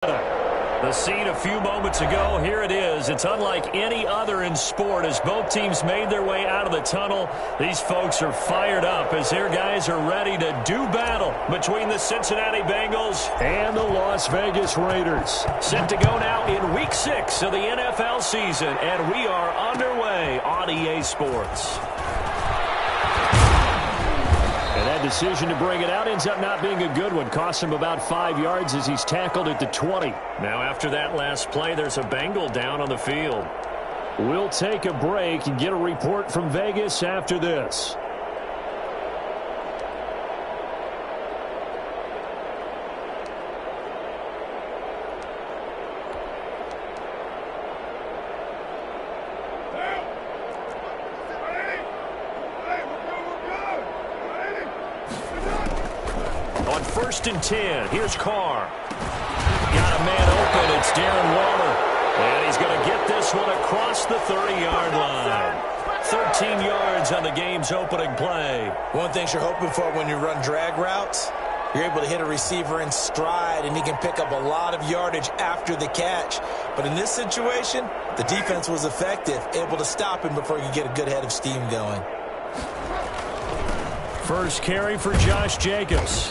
The scene a few moments ago, here it is. It's unlike any other in sport as both teams made their way out of the tunnel. These folks are fired up as their guys are ready to do battle between the Cincinnati Bengals and the Las Vegas Raiders. Set to go now in Week 6 of the NFL season, and we are underway on EA Sports. And that decision to bring it out ends up not being a good one. Cost him about 5 yards as he's tackled at the 20. Now after that last play, there's a Bengal down on the field. We'll take a break and get a report from Vegas after this. On 1st and 10, here's Carr. Got a man open. It's Darren Waller. And he's going to get this one across the 30-yard line. 13 yards on the game's opening play. One thing you're hoping for when you run drag routes, you're able to hit a receiver in stride, and he can pick up a lot of yardage after the catch. But in this situation, the defense was effective, able to stop him before he could get a good head of steam going. First carry for Josh Jacobs.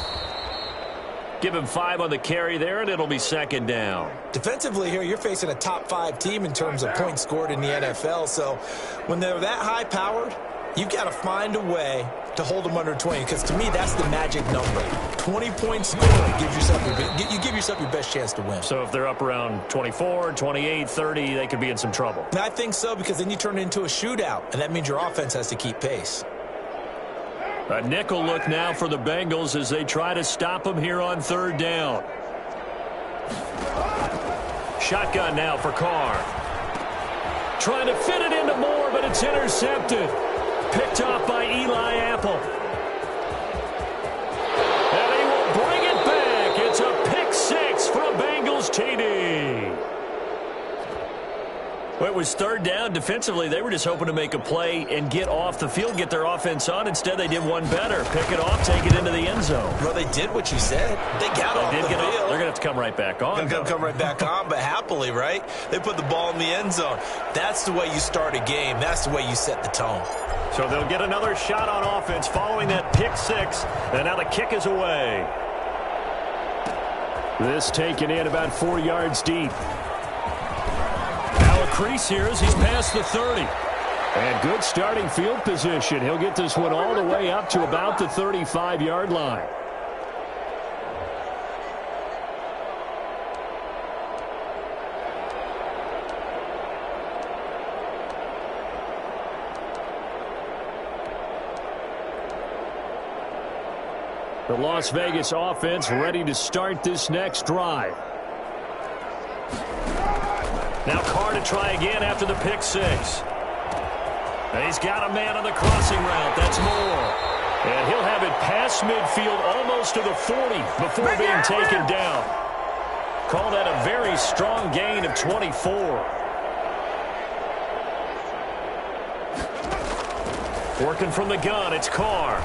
Give him 5 on the carry there, and it'll be 2nd down. Defensively here, you're facing a top-5 team in terms of points scored in the NFL. So when they're that high-powered, you've got to find a way to hold them under 20, because to me, that's the magic number. 20 points scored gives yourself you give yourself your best chance to win. So if they're up around 24, 28, 30, they could be in some trouble. And I think so, because then you turn it into a shootout, and that means your offense has to keep pace. A nickel look now for the Bengals as they try to stop him here on 3rd down. Shotgun now for Carr. Trying to fit it into Moore, but it's intercepted. Picked off by Eli Apple. And he will bring it back. It's a pick 6 for a Bengals TD. Well, it was 3rd down. Defensively, they were just hoping to make a play and get off the field, get their offense on. Instead, they did one better. Pick it off, take it into the end zone. Well, they did what you said. They got off the field. They're going to have to come right back on. They're going to come right back on, but happily, right? They put the ball in the end zone. That's the way you start a game. That's the way you set the tone. So they'll get another shot on offense following that pick 6. And now the kick is away. This taken in about 4 yards deep. Crease here as he's past the 30. And good starting field position. He'll get this one all the way up to about the 35-yard line. The Las Vegas offense ready to start this next drive. Now Carr to try again after the pick 6. And he's got a man on the crossing route. That's Moore. And he'll have it past midfield almost to the 40 before being taken down. Call that a very strong gain of 24. Working from the gun, it's Carr.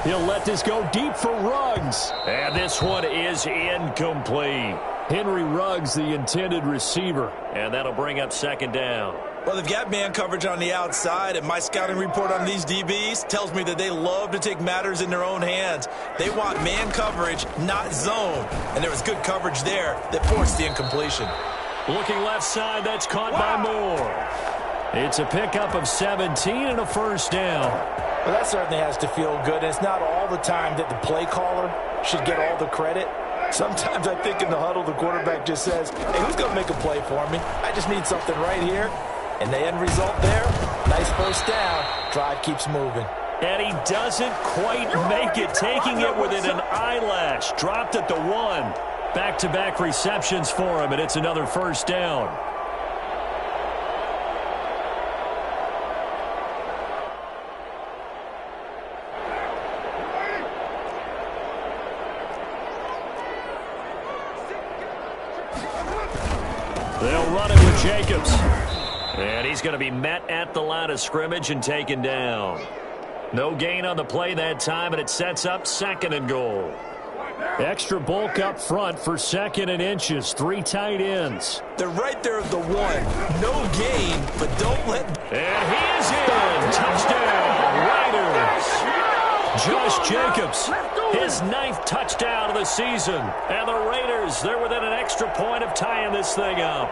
He'll let this go deep for Ruggs. And this one is incomplete. Henry Ruggs, the intended receiver. And that'll bring up 2nd down. Well, they've got man coverage on the outside, and my scouting report on these DBs tells me that they love to take matters in their own hands. They want man coverage, not zone. And there was good coverage there that forced the incompletion. Looking left side, that's caught by Moore. It's a pickup of 17 and a 1st down. Well, that certainly has to feel good. It's not all the time that the play caller should get all the credit. Sometimes I think in the huddle, the quarterback just says, hey, who's going to make a play for me? I just need something right here. And the end result there, nice 1st down. Drive keeps moving. And he doesn't quite make it, taking it within an eyelash. Dropped at the 1. Back-to-back receptions for him, and it's another 1st down. They'll run it with Jacobs. And he's going to be met at the line of scrimmage and taken down. No gain on the play that time, and it sets up 2nd and goal. Extra bulk up front for 2nd and inches. 3 tight ends. They're right there at the 1. No gain, but don't let... And he is in. Touchdown, Raiders. Josh Jacobs, his 9th touchdown of the season. And the Raiders, they're within an extra point of tying this thing up.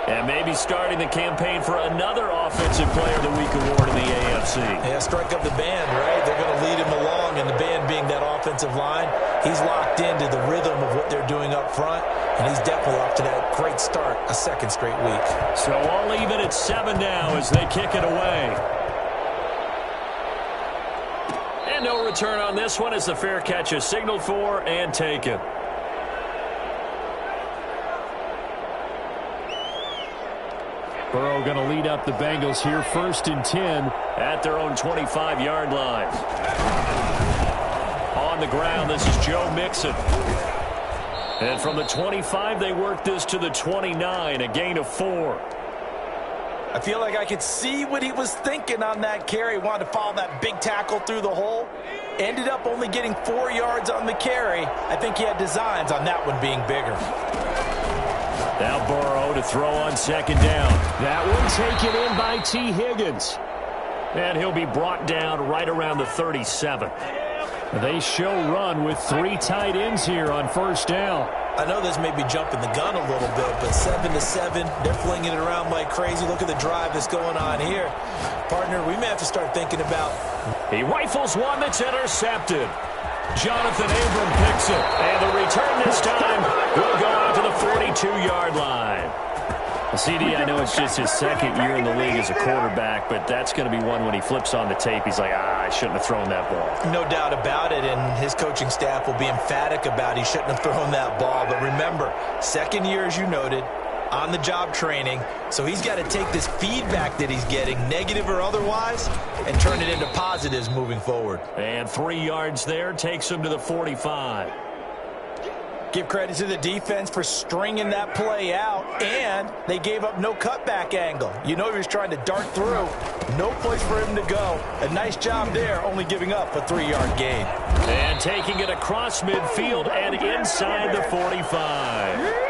And maybe starting the campaign for another Offensive Player of the Week award in the AFC. Yeah, strike up the band, right? They're going to lead him along, and the band being that offensive line, he's locked into the rhythm of what they're doing up front, and he's definitely off to that great start, a 2nd straight week. So all even at 7 now as they kick it away. And no return on this one as the fair catch is signaled for and taken. Burrow going to lead up the Bengals here, 1st and 10 at their own 25-yard line. On the ground, this is Joe Mixon. And from the 25, they work this to the 29, a gain of 4. I feel like I could see what he was thinking on that carry. Wanted to follow that big tackle through the hole. Ended up only getting 4 yards on the carry. I think he had designs on that one being bigger. Now Burrow to throw on 2nd down. That one taken in by T. Higgins. And he'll be brought down right around the 37. They show run with 3 tight ends here on 1st down. I know this may be jumping the gun a little bit, but 7-7, they're flinging it around like crazy. Look at the drive that's going on here. Partner, we may have to start thinking about... He rifles one that's intercepted. Jonathan Abram picks it, and the return this time will go out to the 42-yard line. CD, I know it's just his 2nd year in the league as a quarterback, but that's going to be one when he flips on the tape. He's like, I shouldn't have thrown that ball. No doubt about it, and his coaching staff will be emphatic about he shouldn't have thrown that ball. But remember, 2nd year, as you noted, on-the-job training. So he's got to take this feedback that he's getting, negative or otherwise, and turn it into positives moving forward. And 3 yards there takes him to the 45. Give credit to the defense for stringing that play out, and they gave up no cutback angle. You know he was trying to dart through. No place for him to go. A nice job there, only giving up a 3-yard gain. And taking it across midfield and inside the 45.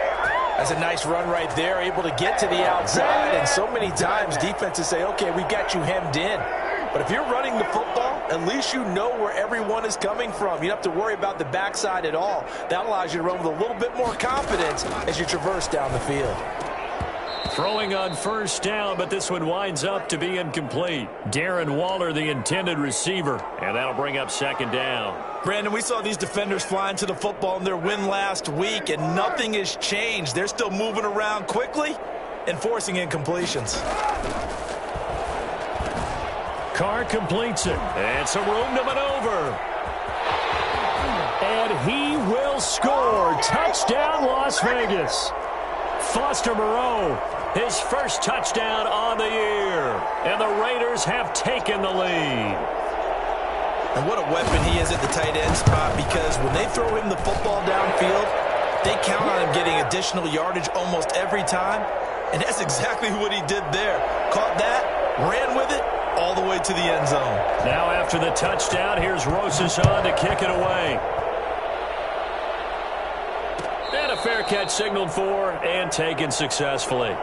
That's a nice run right there, able to get to the outside. And so many times defenses say, okay, we got you hemmed in. But if you're running the football, at least you know where everyone is coming from. You don't have to worry about the backside at all. That allows you to run with a little bit more confidence as you traverse down the field. Throwing on 1st down, but this one winds up to be incomplete. Darren Waller, the intended receiver, and that'll bring up 2nd down. Brandon, we saw these defenders flying to the football in their win last week, and nothing has changed. They're still moving around quickly and forcing incompletions. Carr completes it, and some room to maneuver. And he will score. Touchdown, Las Vegas. Foster Moreau, his 1st touchdown on the year. And the Raiders have taken the lead. And what a weapon he is at the tight end spot, because when they throw him the football downfield, they count on him getting additional yardage almost every time. And that's exactly what he did there. Caught that, ran with it, all the way to the end zone. Now after the touchdown, here's Rosas on to kick it away. And a fair catch signaled for and taken successfully.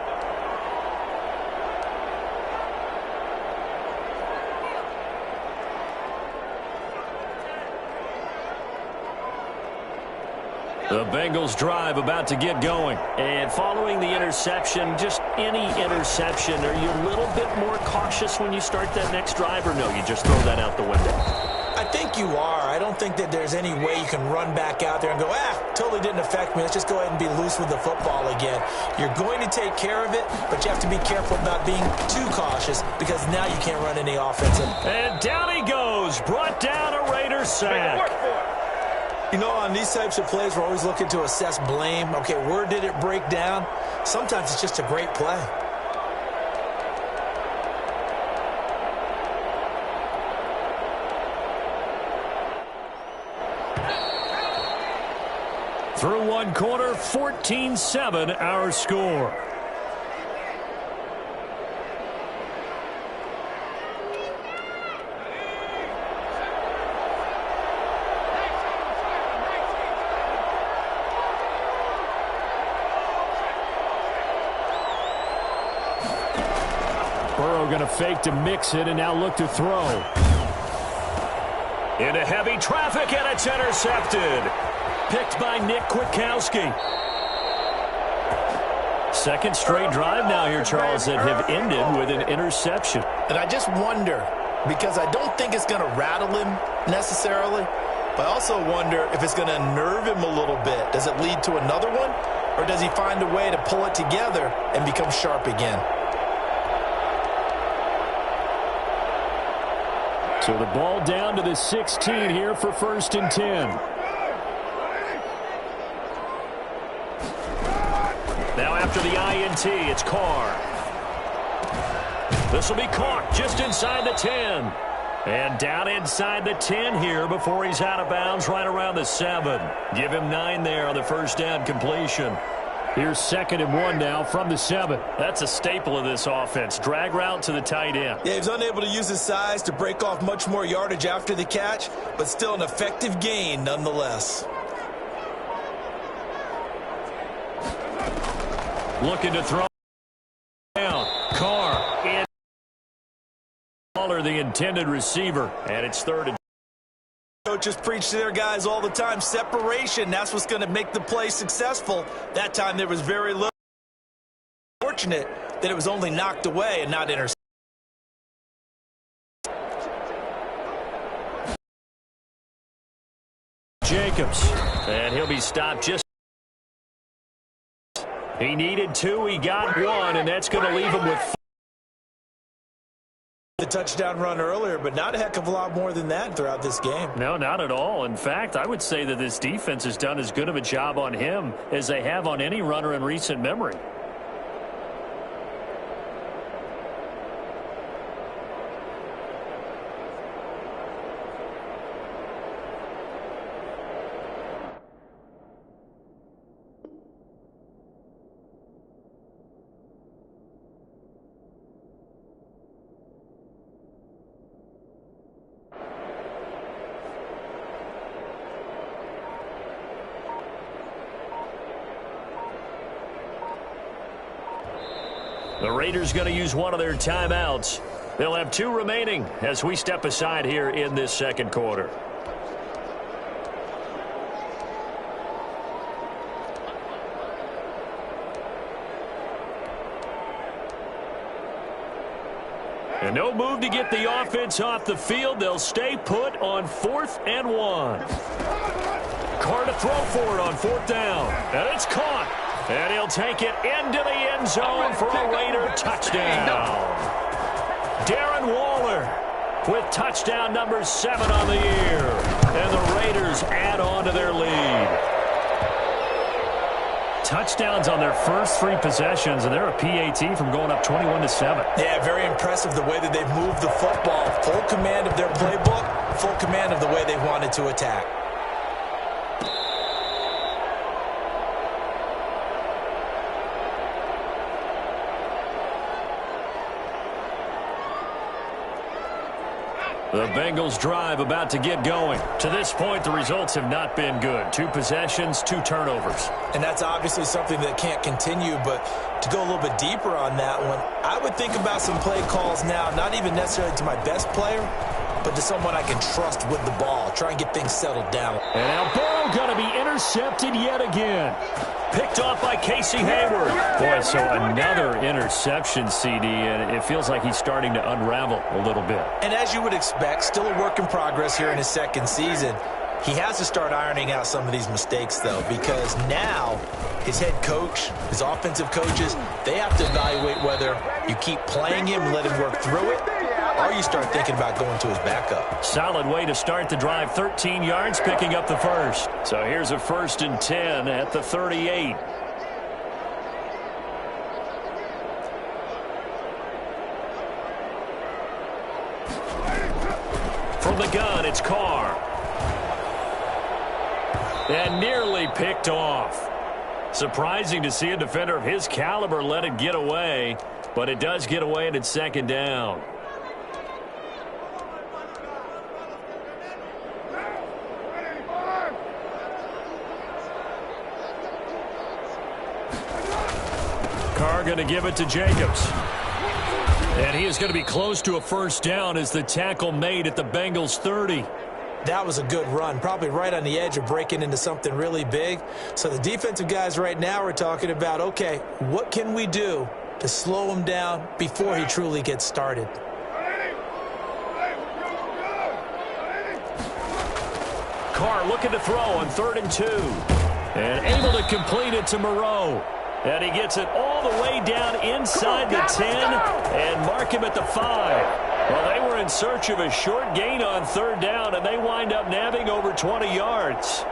The Bengals drive about to get going. And following the interception, just any interception, are you a little bit more cautious when you start that next drive, or no, you just throw that out the window? I think you are. I don't think that there's any way you can run back out there and go, totally didn't affect me. Let's just go ahead and be loose with the football again. You're going to take care of it, but you have to be careful about being too cautious, because now you can't run any offensive. And down he goes, brought down a Raider sack. You know, on these types of plays, we're always looking to assess blame. Okay, where did it break down? Sometimes it's just a great play. Through one quarter, 14-7 our score. going to fake to mix it and now look to throw. Into heavy traffic, and it's intercepted. Picked by Nick Kwiatkowski. Second straight drive now here, Charles, that have ended with an interception. And I just wonder, because I don't think it's going to rattle him necessarily, but I also wonder if it's going to nerve him a little bit. Does it lead to another one, or does he find a way to pull it together and become sharp again? So the ball down to the 16 here for 1st and 10. Now after the INT, it's Carr. This will be caught just inside the 10. And down inside the 10 here before he's out of bounds right around the 7. Give him 9 there on the first down completion. Here's 2nd and 1 now from the 7. That's a staple of this offense. Drag route to the tight end. Yeah, he was unable to use his size to break off much more yardage after the catch, but still an effective gain nonetheless. Looking to throw down. Carr in. The intended receiver, and it's 3rd and. Coaches preach to their guys all the time. Separation, that's what's going to make the play successful. That time there was very little. Fortunate that it was only knocked away and not intercepted. Jacobs, and he'll be stopped just. He needed 2, he got 1, and that's going to leave him with 4. The touchdown run earlier, but not a heck of a lot more than that throughout this game. No, not at all. In fact, I would say that this defense has done as good of a job on him as they have on any runner in recent memory. The Raiders going to use one of their timeouts. They'll have 2 remaining as we step aside here in this second quarter. And no move to get the offense off the field. They'll stay put on 4th and 1. Carr to throw for it on 4th down. And it's caught. And he'll take it into the end zone for a Raider touchdown. Darren Waller with touchdown number 7 on the year. And the Raiders add on to their lead. Touchdowns on their first 3 possessions, and they're a PAT from going up 21-7. Yeah, very impressive the way that they've moved the football. Full command of their playbook, full command of the way they wanted to attack. The Bengals drive about to get going. To this point, the results have not been good. 2 possessions, 2 turnovers. And that's obviously something that can't continue, but to go a little bit deeper on that one, I would think about some play calls now, not even necessarily to my best player, but to someone I can trust with the ball. Try and get things settled down. And now Burrow going to be intercepted yet again. Picked off by Casey Hayward. Boy, so another interception, CD, and it feels like he's starting to unravel a little bit. And as you would expect, still a work in progress here in his second season. He has to start ironing out some of these mistakes, though, because now his head coach, his offensive coaches, they have to evaluate whether you keep playing him and let him work through it, or you start thinking about going to his backup. Solid way to start the drive. 13 yards, picking up the first. So here's a 1st and 10 at the 38. From the gun, it's Carr. And nearly picked off. Surprising to see a defender of his caliber let it get away, but it does get away and it's 2nd down. Carr going to give it to Jacobs. And he is going to be close to a first down as the tackle made at the Bengals 30. That was a good run, probably right on the edge of breaking into something really big. So the defensive guys right now are talking about, okay, what can we do to slow him down before he truly gets started? Carr looking to throw on 3rd and 2. And able to complete it to Moreau. And he gets it all the way down inside the 10 and mark him at the 5. Well, they were in search of a short gain on 3rd down, and they wind up nabbing over 20 yards.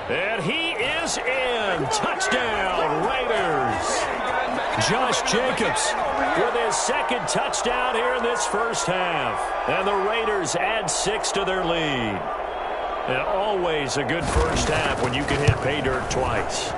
And he is in. Touchdown, Raiders. Josh Jacobs with his 2nd touchdown here in this first half. And the Raiders add 6 to their lead. And always a good first half when you can hit pay dirt twice.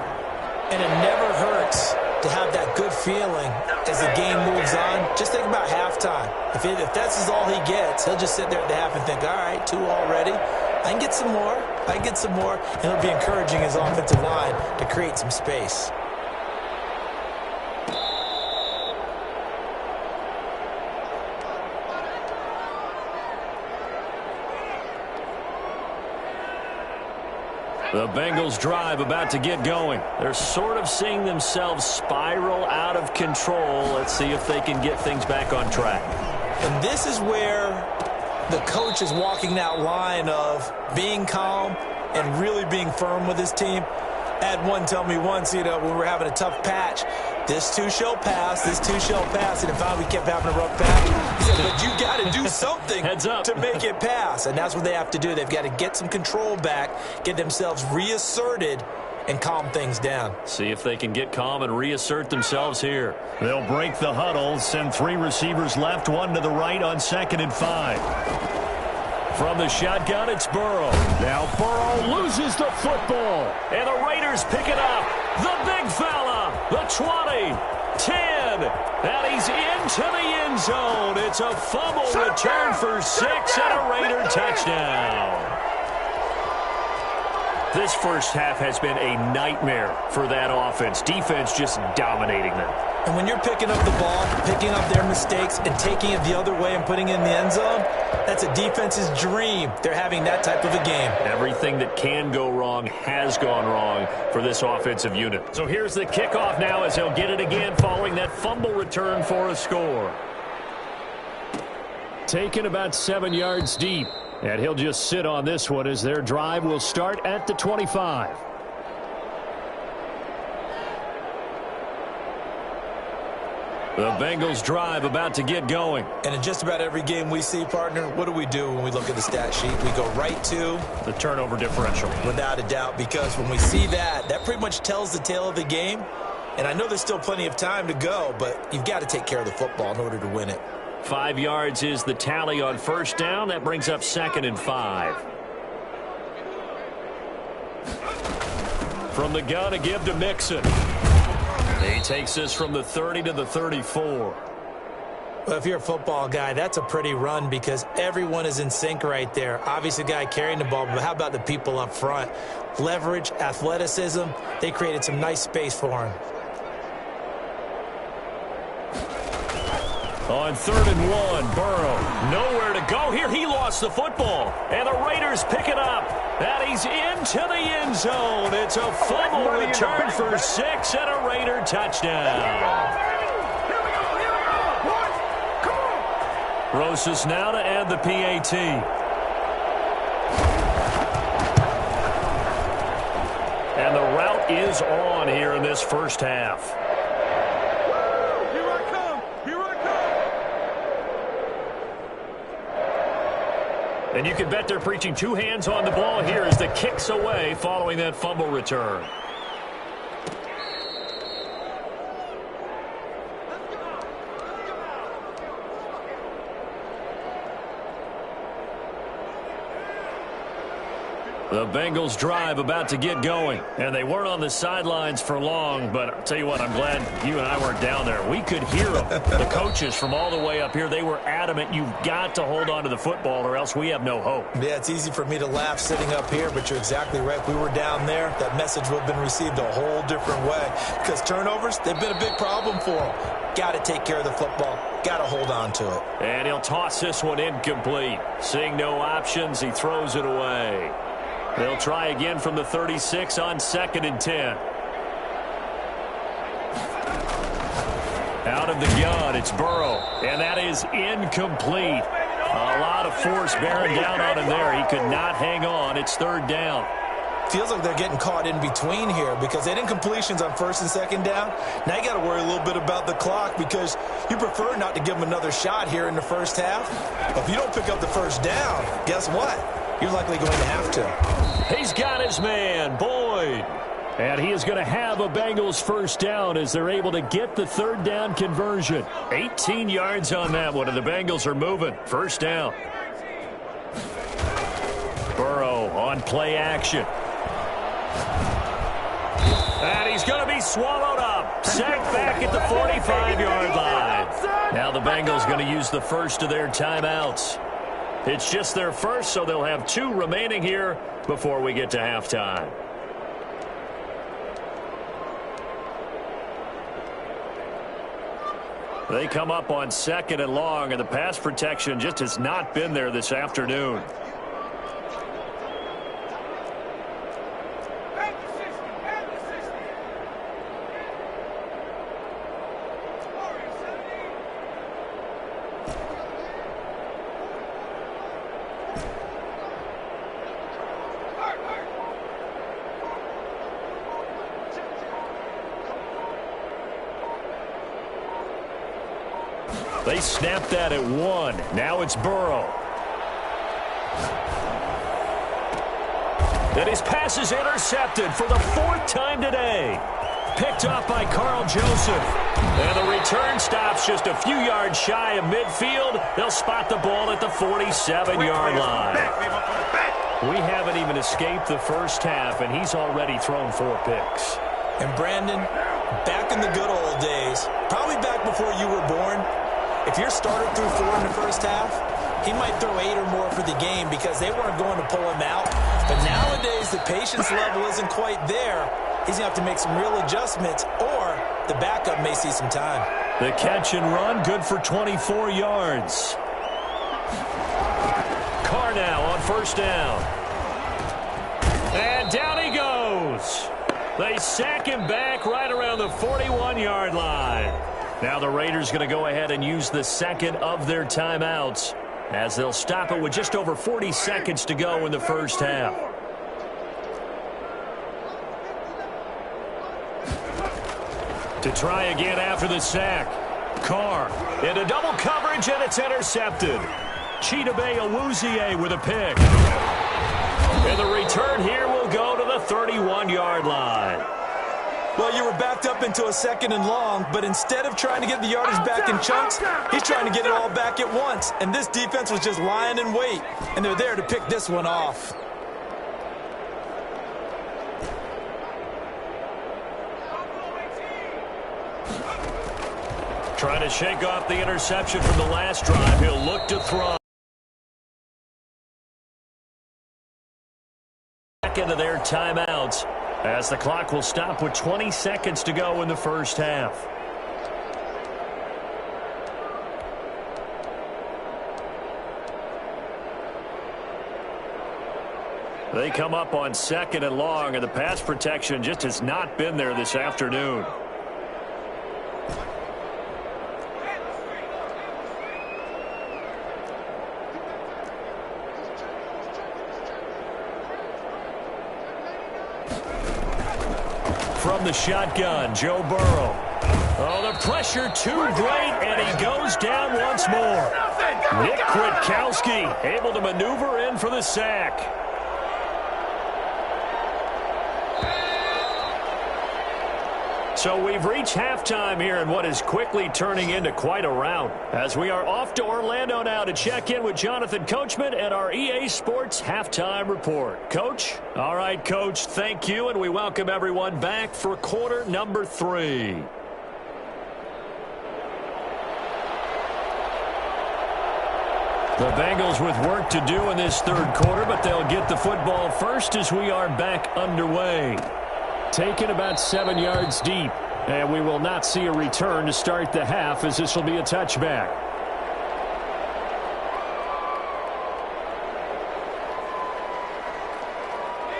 And it never hurts to have that good feeling as the game moves on. Just think about halftime. If that's all he gets, he'll just sit there at the half and think, all right, 2 already. I can get some more. I can get some more. And he'll be encouraging his offensive line to create some space. The Bengals drive about to get going. They're sort of seeing themselves spiral out of control. Let's see if they can get things back on track. And this is where the coach is walking that line of being calm and really being firm with his team. I had one tell me once, when we were having a tough patch, this too shall pass, this too shall pass. And if we kept having a rough patch, he said, but you got to do something Heads up. to make it pass. And that's what they have to do. They've got to get some control back, get themselves reasserted, and calm things down. See if they can get calm and reassert themselves here. They'll break the huddle, send 3 receivers left, 1 to the right on 2nd and 5. From the shotgun, it's Burrow. Now Burrow loses the football. And the Raiders pick it up. The big fella. The 20. 10. And he's into the end zone. It's a fumble return for 6 and a Raider touchdown. This first half has been a nightmare for that offense. Defense just dominating them. And when you're picking up the ball, picking up their mistakes, and taking it the other way and putting it in the end zone, that's a defense's dream. They're having that type of a game. Everything that can go wrong has gone wrong for this offensive unit. So here's the kickoff now as he'll get it again following that fumble return for a score. Taken about 7 yards deep. And he'll just sit on this one as their drive will start at the 25. The Bengals drive about to get going. And in just about every game we see, partner, what do we do when we look at the stat sheet? We go right to the turnover differential. Without a doubt, because when we see that, that pretty much tells the tale of the game. And I know there's still plenty of time to go, but you've got to take care of the football in order to win it. 5 yards is the tally on first down. That brings up 2nd and 5. From the gun, a give to Mixon. He takes this from the 30 to the 34. Well, if you're a football guy, that's a pretty run because everyone is in sync right there. Obviously, the guy carrying the ball, but how about the people up front? Leverage, athleticism, they created some nice space for him. On 3rd and 1, Burrow nowhere to go here. He lost the football, and the Raiders pick it up. And he's into the end zone. It's a fumble return for 6 and a Raider touchdown. Rosas now to add the PAT. And the route is on here in this first half. And you can bet they're preaching 2 hands on the ball here as the kick's away following that fumble return. The Bengals drive about to get going. And they weren't on the sidelines for long, but I'll tell you what, I'm glad you and I weren't down there. We could hear them. The coaches from all the way up here, they were adamant, you've got to hold on to the football or else we have no hope. Yeah, it's easy for me to laugh sitting up here, but you're exactly right. If we were down there, that message would have been received a whole different way. Because turnovers, they've been a big problem for them. Got to take care of the football. Got to hold on to it. And he'll toss this one incomplete. Seeing no options, he throws it away. They'll try again from the 36 on 2nd and 10. Out of the gun, it's Burrow. And that is incomplete. A lot of force bearing down on him there. He could not hang on. It's 3rd down. Feels like they're getting caught in between here because they didn't completions on 1st and 2nd down. Now you got to worry a little bit about the clock because you prefer not to give them another shot here in the first half. But if you don't pick up the 1st down, guess what? You're likely going to have to. He's got his man, Boyd. And he is going to have a Bengals 1st down as they're able to get the 3rd down conversion. 18 yards on that one, and the Bengals are moving. 1st down. Burrow on play action. And he's going to be swallowed up. Sacked back at the 45-yard line. Now the Bengals going to use the first of their timeouts. It's just their first, so they'll have 2 remaining here before we get to halftime. They come up on 2nd and long, and the pass protection just has not been there this afternoon. They snapped that at 1. Now it's Burrow. And his pass is intercepted for the 4th time today. Picked off by Carl Joseph. And the return stops just a few yards shy of midfield. They'll spot the ball at the 47-yard line. We haven't even escaped the first half, and he's already thrown 4 picks. And Brandon, back in the good old days, probably back before you were born, if your starter threw 4 in the first half, he might throw 8 or more for the game because they weren't going to pull him out. But nowadays, the patience level isn't quite there. He's going to have to make some real adjustments, or the backup may see some time. The catch and run, good for 24 yards. Carr now on 1st down. And down he goes. They sack him back right around the 41-yard line. Now the Raiders going to go ahead and use the 2nd of their timeouts as they'll stop it with just over 40 seconds to go in the first half. To try again after the sack. Carr into double coverage, and it's intercepted. Chidobe Awuzie with a pick. And the return here will go to the 31-yard line. Well, you were backed up into a 2nd and long, but instead of trying to get the yardage back in chunks, he's trying to get it all back at once. And this defense was just lying in wait, and they're there to pick this one off. Trying to shake off the interception from the last drive. He'll look to throw. Back into their timeouts as the clock will stop with 20 seconds to go in the first half. They come up on 2nd and long, and the pass protection just has not been there this afternoon. From the shotgun, Joe Burrow. Oh, the pressure too great, and he goes down once more. Nick Kwiatkowski able to maneuver in for the sack. So we've reached halftime here in what is quickly turning into quite a rout, as we are off to Orlando now to check in with Jonathan Coachman and our EA Sports Halftime Report. Coach? All right, Coach, thank you, and we welcome everyone back for quarter number 3. The Bengals with work to do in this third quarter, but they'll get the football first as we are back underway. Taken about 7 yards deep, and we will not see a return to start the half, as this will be a touchback.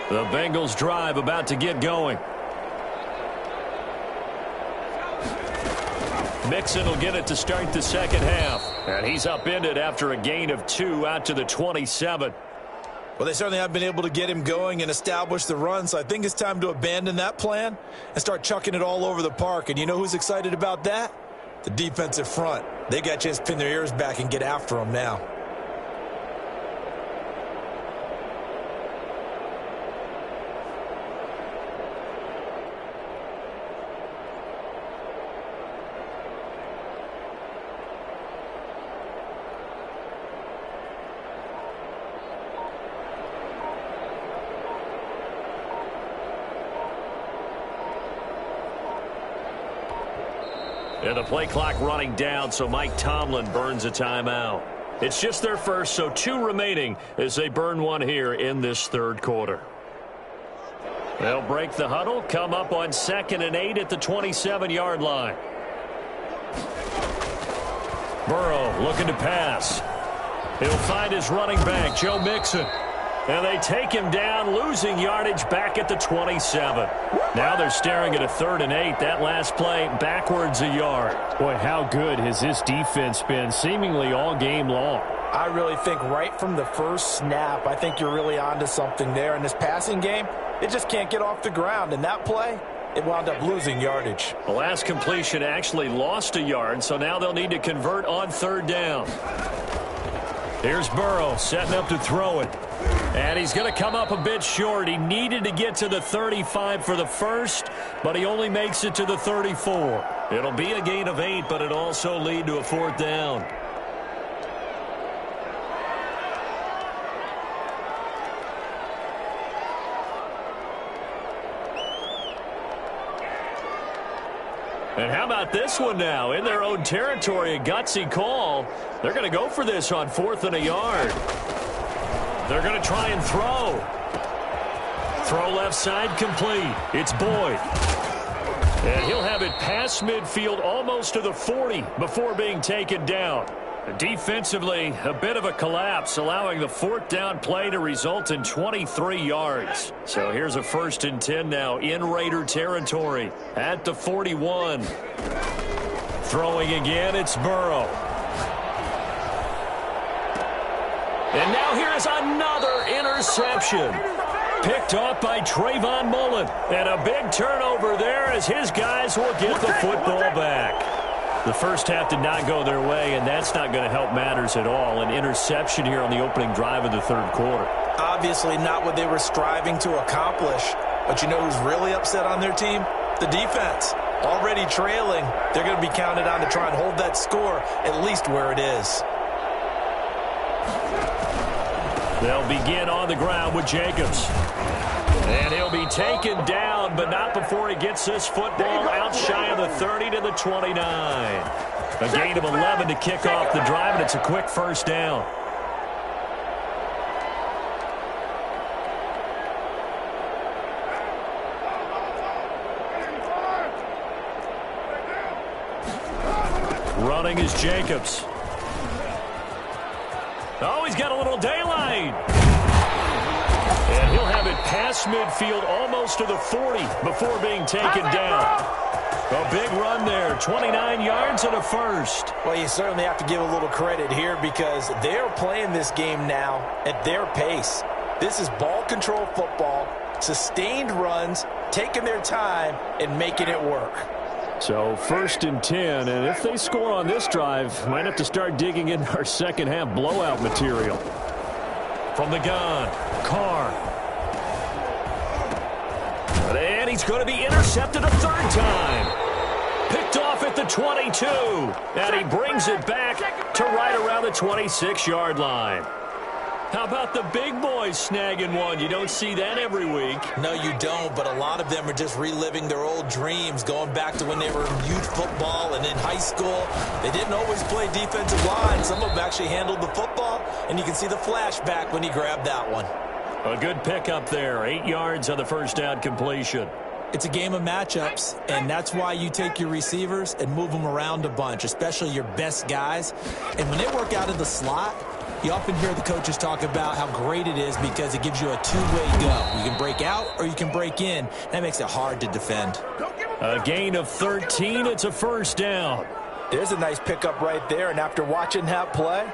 The Bengals drive about to get going. Mixon will get it to start the second half, and he's upended after a gain of 2 out to the 27. Well, they certainly have been able to get him going and establish the run, so I think it's time to abandon that plan and start chucking it all over the park. And you know who's excited about that? The defensive front. They got a chance to pin their ears back and get after him now. And the play clock running down, so Mike Tomlin burns a timeout. It's just their first, so 2 remaining as they burn one here in this third quarter. They'll break the huddle, come up on 2nd and 8 at the 27-yard line. Burrow looking to pass. He'll find his running back, Joe Mixon. And they take him down, losing yardage back at the 27. Now they're staring at a 3rd and 8. That last play backwards a yard. Boy, how good has this defense been seemingly all game long? I really think right from the first snap, I think you're really onto something there. In this passing game, it just can't get off the ground. And that play, it wound up losing yardage. The last completion actually lost a yard, so now they'll need to convert on 3rd down. Here's Burrow setting up to throw it. And he's going to come up a bit short. He needed to get to the 35 for the first, but he only makes it to the 34. It'll be a gain of 8, but it'll also lead to a 4th down. And how about this one now? In their own territory, a gutsy call. They're going to go for this on 4th and a yard. They're going to try and throw. Throw left side complete. It's Boyd. And he'll have it past midfield almost to the 40 before being taken down. Defensively, a bit of a collapse, allowing the 4th down play to result in 23 yards. So here's a 1st and 10 now in Raider territory at the 41. Throwing again, it's Burrow. And now here is another interception. Picked off by Trayvon Mullen. And a big turnover there as his guys will get the football back. The first half did not go their way, and that's not going to help matters at all. An interception here on the opening drive of the third quarter. Obviously not what they were striving to accomplish. But you know who's really upset on their team? The defense. Already trailing. They're going to be counted on to try and hold that score at least where it is. They'll begin on the ground with Jacobs. And he'll be taken down, but not before he gets this football out shy of the 30 to the 29. A gain of 11 to kick off the drive, and it's a quick 1st down. Running is Jacobs. Oh, he's got a little daylight. And he'll have it past midfield almost to the 40 before being taken down. A big run there, 29 yards and a 1st. Well, you certainly have to give a little credit here because they're playing this game now at their pace. This is ball control football, sustained runs, taking their time and making it work. So 1st and 10, and if they score on this drive, might have to start digging into our second half blowout material. From the gun, Carr. And he he's going to be intercepted a third time. Picked off at the 22. And he brings it back to right around the 26-yard line. How about the big boys snagging one? You don't see that every week. No, you don't, but a lot of them are just reliving their old dreams, going back to when they were in youth football and in high school. They didn't always play defensive line. Some of them actually handled the football, and you can see the flashback when he grabbed that one. A good pickup there. 8 yards on the first down completion. It's a game of matchups, and that's why you take your receivers and move them around a bunch, especially your best guys. And when they work out of the slot, you often hear the coaches talk about how great it is because it gives you a two-way go. You can break out or you can break in. That makes it hard to defend. A gain of 13. It's a first down. There's a nice pickup right there, and after watching that play,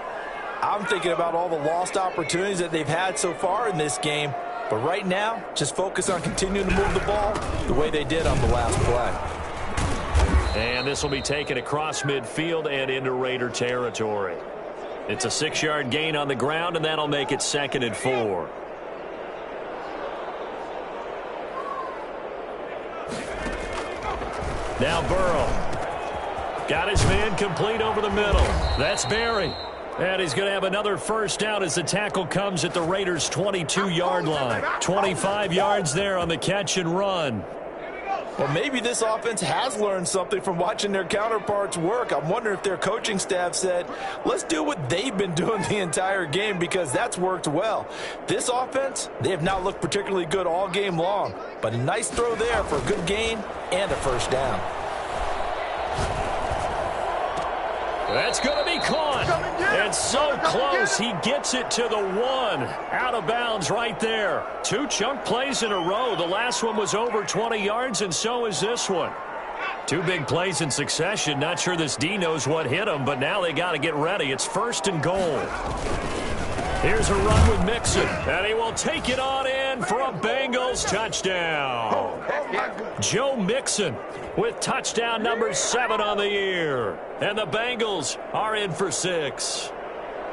I'm thinking about all the lost opportunities that they've had so far in this game. But right now, just focus on continuing to move the ball the way they did on the last play. And this will be taken across midfield and into Raider territory. It's a 6-yard gain on the ground, and that'll make it 2nd and 4. Now Burrow. Got his man complete over the middle. That's Barry. And he's going to have another first down as the tackle comes at the Raiders' 22-yard line. 25 yards there on the catch and run. Well, maybe this offense has learned something from watching their counterparts work. I'm wondering if their coaching staff said, let's do what they've been doing the entire game, because that's worked well. This offense, they have not looked particularly good all game long, but a nice throw there for a good gain and a first down. That's going to be caught. And so close, he gets it to the 1. Out of bounds right there. 2 chunk plays in a row. The last one was over 20 yards, and so is this one. 2 big plays in succession. Not sure this D knows what hit him, but now they got to get ready. It's 1st and goal. Here's a run with Mixon, and he will take it on in for a Bengals touchdown. Joe Mixon with touchdown number 7 on the year. And the Bengals are in for 6.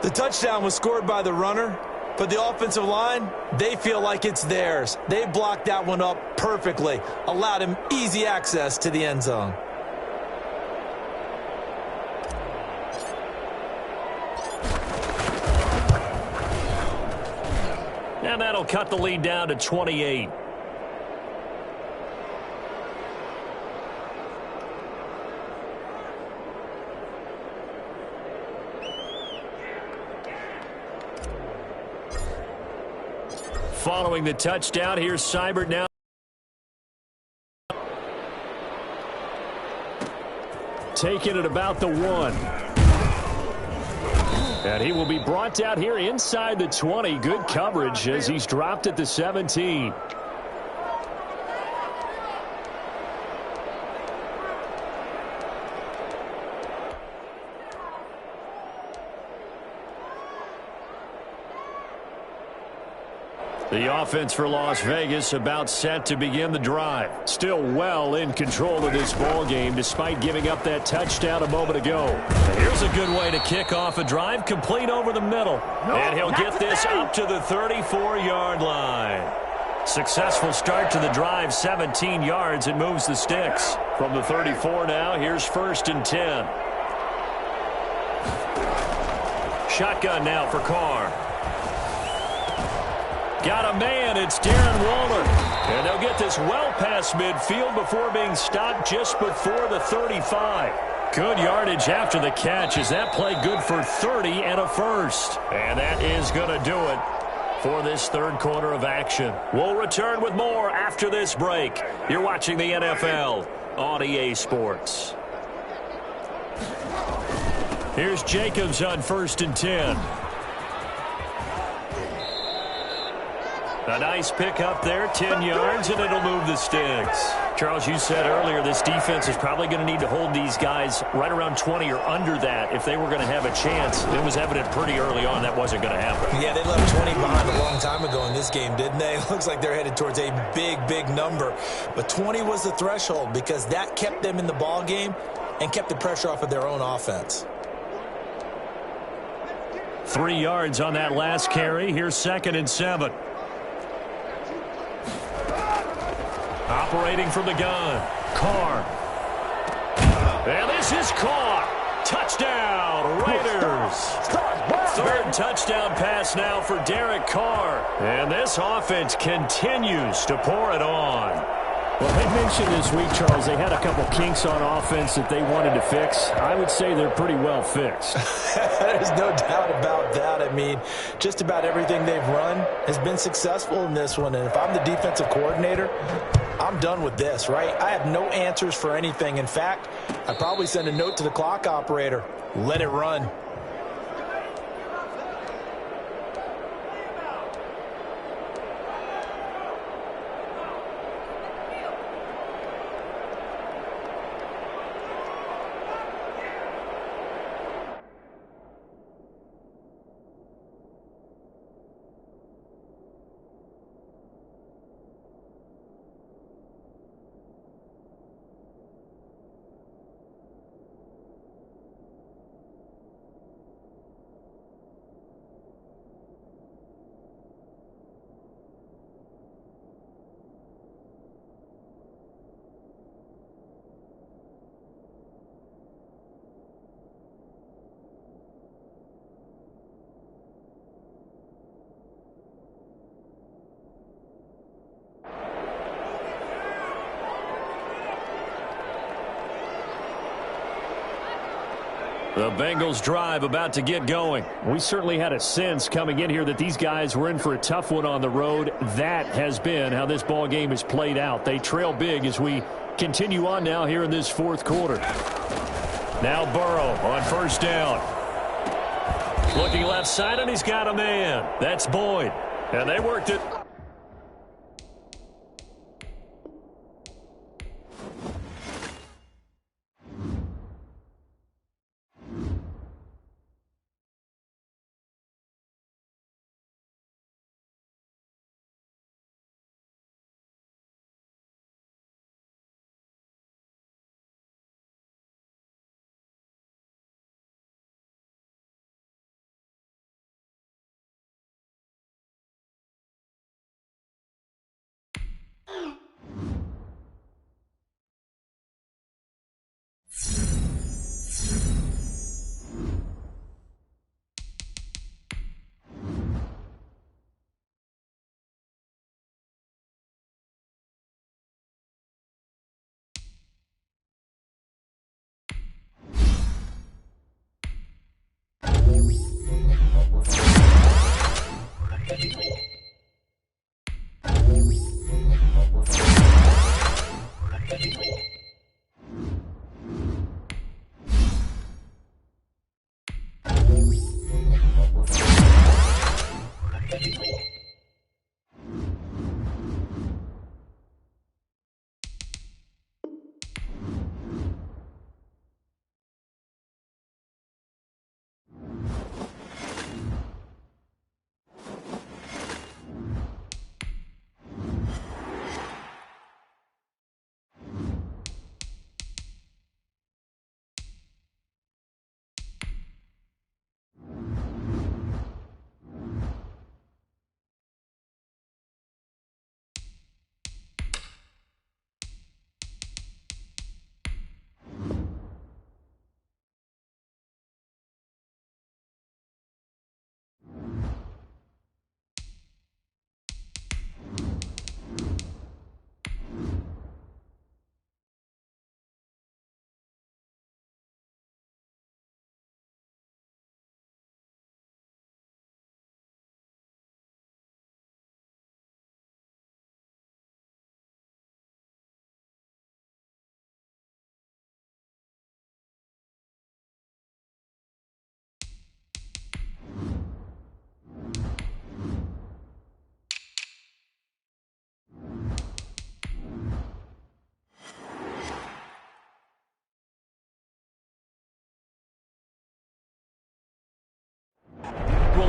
The touchdown was scored by the runner, but the offensive line, they feel like it's theirs. They blocked that one up perfectly, allowed him easy access to the end zone. And that'll cut the lead down to 28. Following the touchdown, here's Seibert now. Taking it about the 1. And he will be brought down here inside the 20. Good coverage as he's dropped at the 17. The offense for Las Vegas about set to begin the drive. Still well in control of this ball game despite giving up that touchdown a moment ago. Here's a good way to kick off a drive, complete over the middle. And he'll get this up to the 34-yard line. Successful start to the drive, 17 yards, and moves the sticks. From the 34 now, here's 1st and 10. Shotgun now for Carr. Got a man, it's Darren Waller. And they'll get this well past midfield before being stopped just before the 35. Good yardage after the catch. Is that play good for 30 and a first? And that is going to do it for this third quarter of action. We'll return with more after this break. You're watching the NFL on EA Sports. Here's Jacobs on 1st and 10. A nice pick up there, 10 yards, and it'll move the sticks. Charles, you said earlier this defense is probably going to need to hold these guys right around 20 or under that if they were going to have a chance. It was evident pretty early on that wasn't going to happen. Yeah, they left 20 behind a long time ago in this game, didn't they? It looks like they're headed towards a big number. But 20 was the threshold because that kept them in the ball game and kept the pressure off of their own offense. 3 yards on that last carry. Here's 2nd and 7. operating from the gun. Carr. And this is caught. Touchdown, Raiders. Third touchdown pass now for Derek Carr. And this offense continues to pour it on. Well, they mentioned this week, Charles, they had a couple kinks on offense that they wanted to fix. I would say they're pretty well fixed. There's no doubt about that. I mean, just about everything they've run has been successful in this one. And if I'm the defensive coordinator, I'm done with this, right? I have no answers for anything. In fact, I'd probably send a note to the clock operator. Let it run. The Bengals drive about to get going. We certainly had a sense coming in here that these guys were in for a tough one on the road. That has been how this ball game has played out. They trail big as we continue on now here in this fourth quarter. Now Burrow on first down. Looking left side, and he's got a man. That's Boyd. And they worked it.